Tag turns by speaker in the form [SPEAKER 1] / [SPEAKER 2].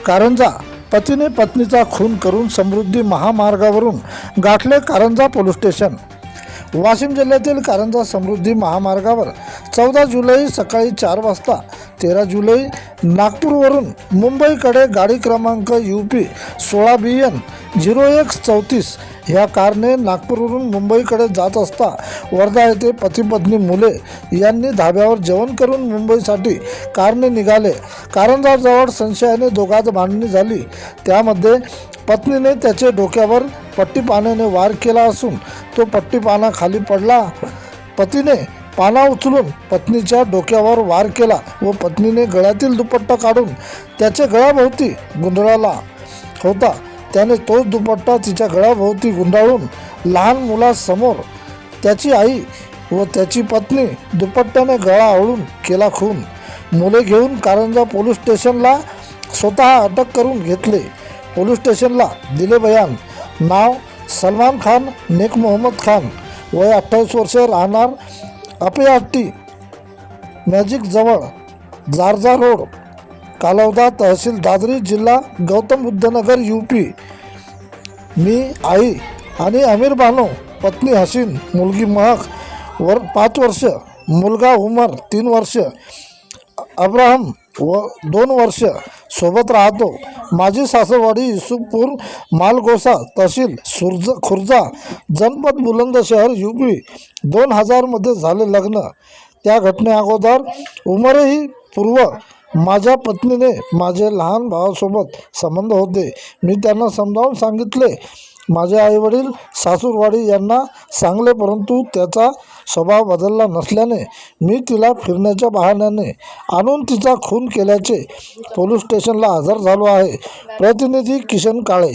[SPEAKER 1] कारंजा पतीने पत्नीचा खून करून समृद्धी महामार्गावरून गाठले कारंजा पोलीस स्टेशन। वाशिम जिल्ह्यातील कारंजा समृद्धी महामार्गावर 14 जुलै सकाळी 4 वाजता 13 जुलै नागपूरवरून मुंबईकडे गाडी क्रमांक UP 16 BN 0134 ह्या कारने नागपूरवरून मुंबईकडे जात असता वर्धा येथे पती पत्नी मुले यांनी धाब्यावर जेवण करून मुंबईसाठी कारने निघाले। कारंजाजवळ संशयाने दोघांत भांडणी झाली। त्यामध्ये पत्नीने त्याचे डोक्यावर पट्टी पाण्याने वार केला असून तो पट्टी पाना खाली पडला। पतीने पाना उचलून पत्नीच्या डोक्यावर वार केला व पत्नीने गळ्यातील दुपट्टा काढून त्याच्या गळ्याभोवती गुंडाळला होता। त्याने तोच दुपट्टा तिच्या गळ्याभोवती गुंडाळून लहान मुलासमोर त्याची आई व त्याची पत्नी दुपट्ट्याने गळा आवळून केला खून। मुले घेऊन कारंजा पोलीस स्टेशनला स्वतः अटक करून घेतले। पोलीस स्टेशनला दिले बयान। नाव सलमान खान नेक मोहम्मद खान, वय 28 वर्ष, राहणार अपेहट्टी मॅजिक जवळ, जारजा रोड, कालौदा, तहसील दादरी, जिल्हा गौतम बुद्ध नगर, UP। मी आई आणि अमीर बानो, पत्नी हसीन, मुलगी महक 5 वर्ष, मुलगा उमर 3 वर्ष, अब्राहम व 2 वर्ष सोबत राहतो। माझी सासरवाडी युसुफपूर मालगोसा, तहसील खुर्जा, जनपद बुलंदशहर, UP। 2000 मध्ये झाले लग्न। त्या घटने अगोदर उमरही पूर्व माझ्या पत्नीने माझे लहान भावासोबत संबंध होते। मी त्यांना समजावून सांगितले। माझे आईवडील सासूरवाडी यांना सांगले, परंतु त्याचा स्वभाव बदलला नसल्याने मी तिला फिरण्याच्या बहाण्याने आणून तिचा खून केल्याचे पोलीस स्टेशनला हजर झालो आहे। प्रतिनिधी किशन काळे।